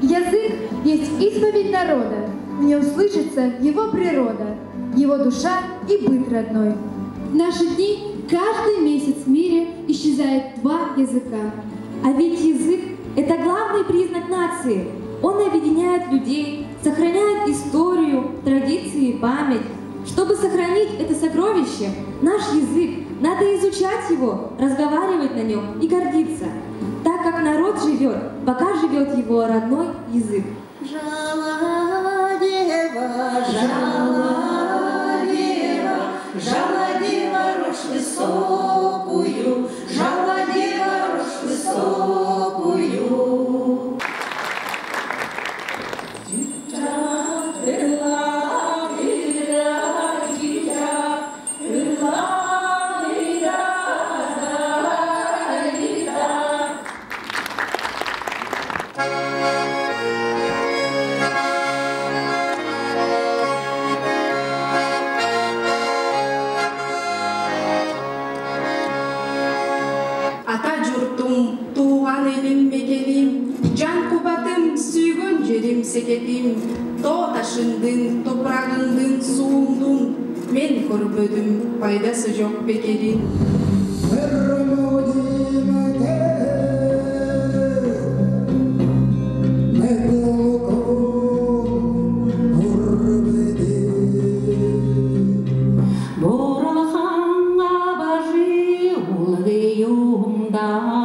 Язык есть исповедь народа, в нем слышится его природа, его душа и быт родной. В наши дни каждый месяц в мире исчезает 2 языка. А ведь язык – это главный признак нации. Он объединяет людей, сохраняет историю, традиции и память. Чтобы сохранить это сокровище, наш язык, надо изучать его, разговаривать на нем и гордиться, так как народ живет, пока живет его родной язык. Жала дева, рожь высокую, жала дева, рожь высокую. Ата журтум, туған елім мекенім, жан қубатым, сүйгөн жерім секетим, тоо ташындын, топрагыңдын, сууңдун, мен көрбөдүм, пайдасы жок бекерин. Бораханга бажи улгыюмда